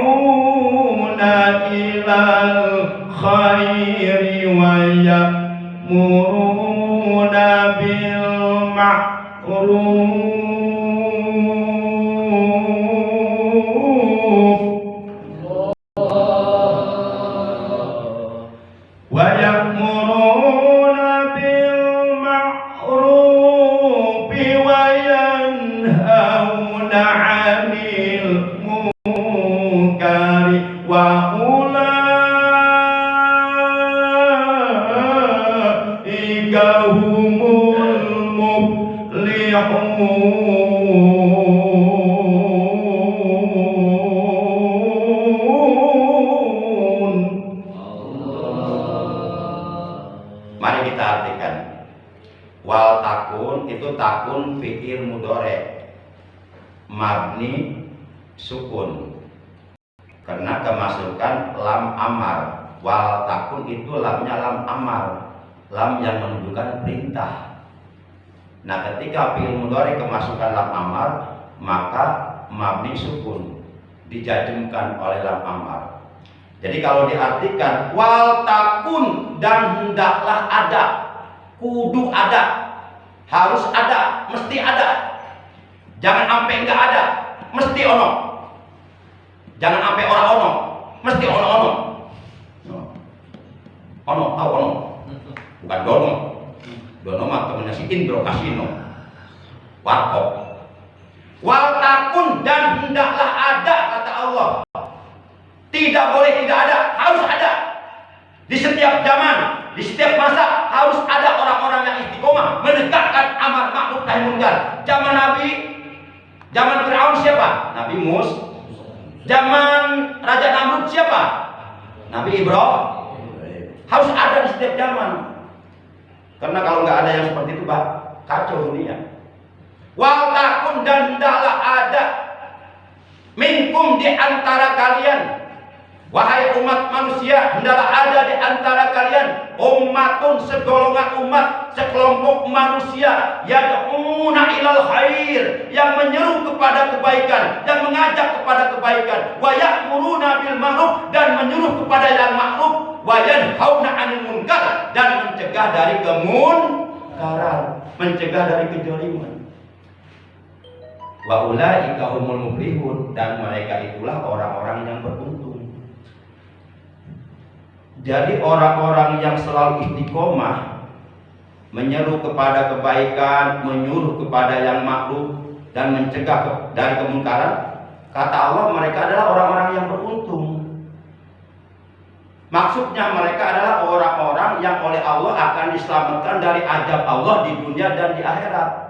Yad'una ilal khairi wa ya'muruna bil ma'ruf wa ya'muruna bil ma'ruf wa yanhauna 'anil munkari wa ulaika humul muflihun. Mari kita artikan. Wal takun itu takun fi'il mudhari mabni sukun karena kemasukan lam amar. Wal takun itu lamnya lam amar, lam yang menunjukkan perintah. Nah, ketika fi'il mudhari kemasukan lam amar, maka mabni sukun dijazmkan oleh lam amar. Jadi kalau diartikan wal takun, dan hendaklah ada, kudu ada, harus ada, mesti ada. Jangan sampai enggak ada, mesti ono. Jangan sampai orang ono, mesti ono. Ono, tahu ono? Bukan Dono. Dono mah temannya si Indro Kasino. Warkop. Wal takun, dan hendaklah ada, kata Allah. Tidak boleh tidak ada, harus ada. Di setiap zaman, di setiap masa harus ada orang-orang yang istiqomah menegakkan amar ma'ruf nahi munkar. Zaman Nabi, zaman Fir'aun siapa? Nabi Musa. Zaman Raja Namrud siapa? Nabi Ibrahim. Harus ada di setiap zaman. Karena kalau nggak ada yang seperti itu, Pak, kacau dunia. Wal takun, dan hendaklah ada minkum, di antara kalian, wahai umat manusia, hendaklah ada di antara kalian ummatun, segolongan umat, sekelompok manusia, yad'una ilal khair, yang menyeru kepada kebaikan, yang mengajak kepada kebaikan, wa ya'muruna bil ma'ruf, dan menyuruh kepada yang ma'ruf, wa yanhauna 'anil munkar, dan mencegah dari kemunkaran, mencegah dari kezaliman. Wa ulaika humul muflihun, dan mereka itulah orang-orang yang beruntung. Jadi orang-orang yang selalu istiqomah menyeru kepada kebaikan, menyuruh kepada yang ma'ruf, dan mencegah dari kemungkaran, kata Allah, mereka adalah orang-orang yang beruntung. Maksudnya mereka adalah orang-orang yang oleh Allah akan diselamatkan dari azab Allah di dunia dan di akhirat.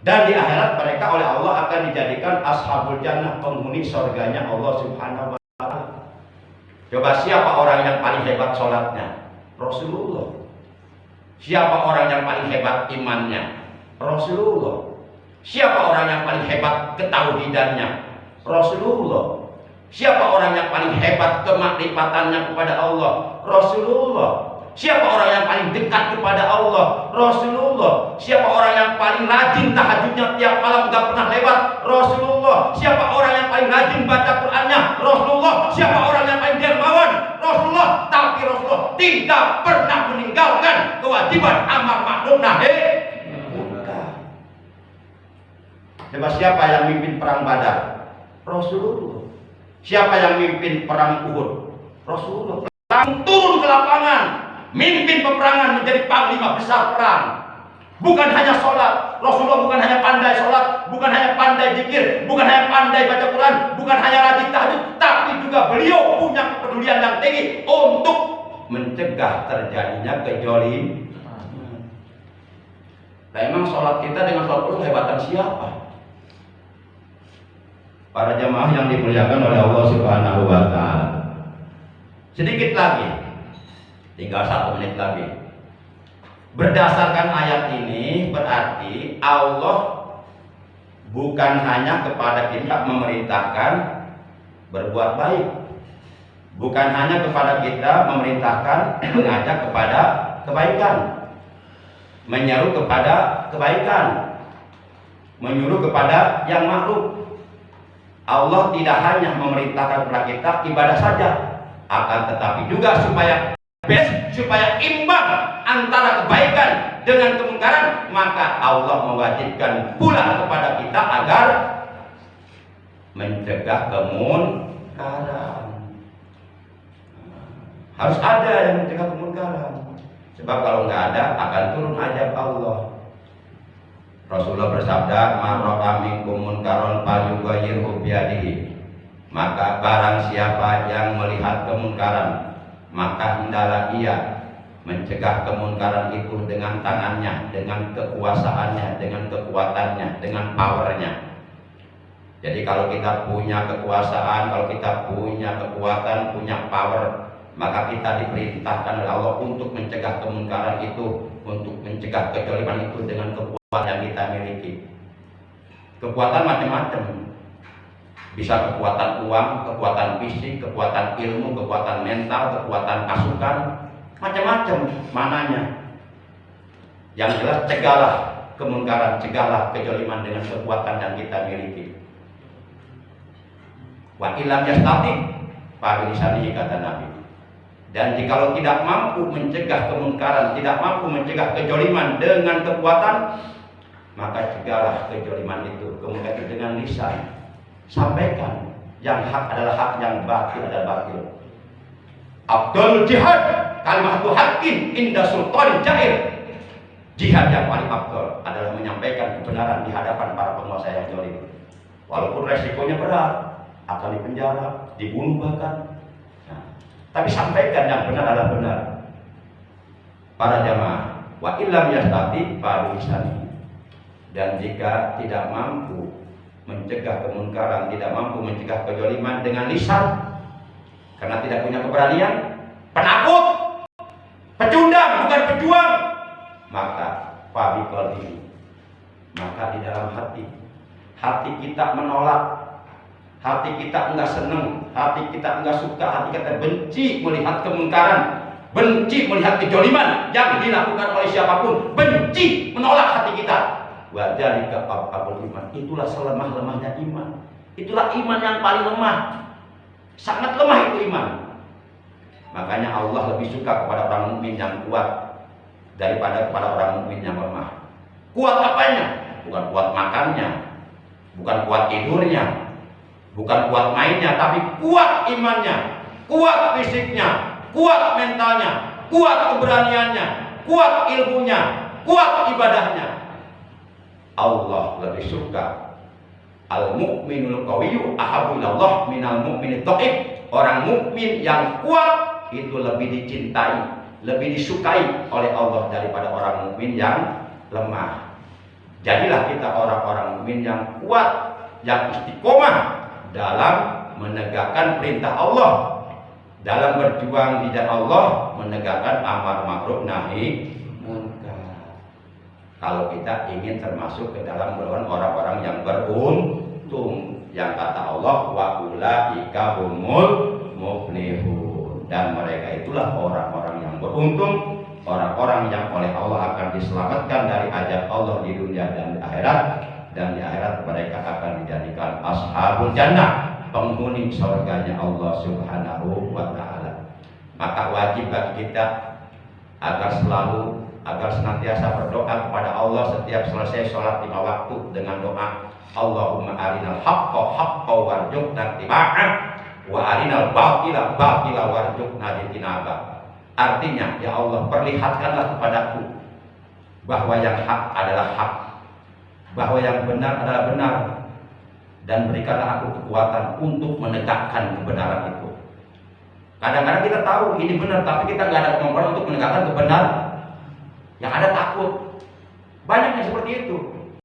Dan di akhirat mereka oleh Allah akan dijadikan ashabul jannah, penghuni surganya Allah Subhanahu wa ta'ala. Coba, siapa orang yang paling hebat sholatnya? Rasulullah. Siapa orang yang paling hebat imannya? Rasulullah. Siapa orang yang paling hebat ketauhidannya? Rasulullah. Siapa orang yang paling hebat kemakrifatannya kepada Allah? Rasulullah. Siapa orang yang paling dekat kepada Allah? Rasulullah. Siapa orang yang paling rajin tahajudnya tiap malam gak pernah lewat? Rasulullah. Siapa orang yang paling rajin baca Qur'annya? Rasulullah. Siapa orang yang paling dermawan? Rasulullah. Tapi Rasulullah tidak pernah meninggalkan kewajiban amar ma'ruf nahi munkar. Coba, siapa yang mimpin perang Badar? Rasulullah. Siapa yang mimpin perang Uhud? Rasulullah. Langsung turun ke lapangan, mimpin peperangan, menjadi panglima besar perang. Bukan hanya sholat, Rasulullah bukan hanya pandai sholat, bukan hanya pandai zikir, bukan hanya pandai baca Quran, bukan hanya rajin tahajud, tapi juga beliau punya kepedulian yang tinggi untuk mencegah terjadinya kejolim. Nah, emang sholat kita dengan sholat itu hebatan siapa? Para jamaah yang dimuliakan oleh Allah Subhanahu wa ta'ala. Sedikit lagi, tinggal 1 menit lagi. Berdasarkan ayat ini berarti Allah bukan hanya kepada kita memerintahkan berbuat baik, bukan hanya kepada kita memerintahkan mengajak kepada kebaikan, menyeru kepada kebaikan, menyuruh kepada yang ma'ruf. Allah tidak hanya memerintahkan kepada kita ibadah saja, akan tetapi juga supaya imbang antara kebaikan dengan kemungkaran, maka Allah mewajibkan pula kepada kita agar mencegah kemungkaran. Harus ada yang mencegah kemungkaran, sebab kalau nggak ada akan turun azab Allah. Rasulullah bersabda, "Man ra'a minkum munkaran falyughayyirhu biyadihi." Maka barang siapa yang melihat kemungkaran, maka hendaklah ia mencegah kemungkaran itu dengan tangannya, dengan kekuasaannya, dengan kekuatannya, dengan powernya. Jadi kalau kita punya kekuasaan, kalau kita punya kekuatan, punya power, maka kita diperintahkan oleh Allah untuk mencegah kemungkaran itu, untuk mencegah kezaliman itu dengan kekuatan yang kita miliki. Kekuatan macam-macam. Bisa kekuatan uang, kekuatan fisik, kekuatan ilmu, kekuatan mental, kekuatan pasukan, macam-macam mananya. Yang jelas cegahlah kemungkaran, cegahlah kezaliman dengan kekuatan yang kita miliki. Wa illam yastati fa bilisanihi, kata Nabi. Dan jikalau tidak mampu mencegah kemungkaran, tidak mampu mencegah kezaliman dengan kekuatan, maka cegahlah kezaliman itu, kemungkaran itu dengan lisan. Sampaikan yang hak adalah hak, yang batil adalah batil. Afdalul jihad kalimatu haqqin inda sultanin jair. Jihad yang paling afdal adalah menyampaikan kebenaran di hadapan para penguasa yang zalim. Walaupun resikonya berat, akan dipenjara, dibunuh bahkan. Nah, tapi sampaikan yang benar adalah benar. Para jamaah, wa illam yastati fa lisani. Dan jika tidak mampu mencegah kemungkaran, tidak mampu mencegah kezaliman dengan lisan, karena tidak punya keberanian, penakut, pecundang bukan pejuang, maka fabiqalbi, maka di dalam hati kita menolak, hati kita enggak senang, hati kita enggak suka, hati kita benci melihat kemungkaran, benci melihat kezaliman yang dilakukan oleh siapapun, benci, menolak hati kita. Wa dzalika abul iman, itulah selemah-lemahnya iman. Itulah iman yang paling lemah. Sangat lemah itu iman. Makanya Allah lebih suka kepada orang mukmin yang kuat daripada kepada orang mukmin yang lemah. Kuat apanya? Bukan kuat makannya, bukan kuat tidurnya, bukan kuat mainnya, tapi kuat imannya, kuat fisiknya, kuat mentalnya, kuat keberaniannya, kuat ilmunya, kuat ibadahnya. Allah lebih suka al-mu'minul qawiyyu ahabbu ilallah minal mu'minit dha'if. Orang mukmin yang kuat itu lebih dicintai, lebih disukai oleh Allah daripada orang mukmin yang lemah. Jadilah kita orang-orang mukmin yang kuat, yang istiqomah dalam menegakkan perintah Allah, dalam berjuang di jalan Allah, menegakkan amar ma'ruf nahi munkar. Kalau kita ingin termasuk ke dalam golongan orang-orang yang beruntung, yang kata Allah wa ulaika humul muflihun, dan mereka itulah orang-orang yang beruntung, orang-orang yang oleh Allah akan diselamatkan dari azab Allah di dunia dan di akhirat, dan di akhirat mereka akan dijadikan ashabul jannah, penghuni surganya Allah Subhanahu wa taala. Maka wajib bagi kita agar senantiasa berdoa kepada Allah setiap selesai sholat 5 waktu dengan doa Allahumma arinal haqqa haqqa warzuqna ittiba'ah wa arinal batila batila warzuqna ijtinabah. Artinya, ya Allah, perlihatkanlah kepadaku bahwa yang hak adalah hak, bahwa yang benar adalah benar, dan berikanlah aku kekuatan untuk menegakkan kebenaran itu. Kadang-kadang kita tahu ini benar, tapi kita nggak ada kemampuan untuk menegakkan kebenaran. Yang ada takut. Banyak yang seperti itu.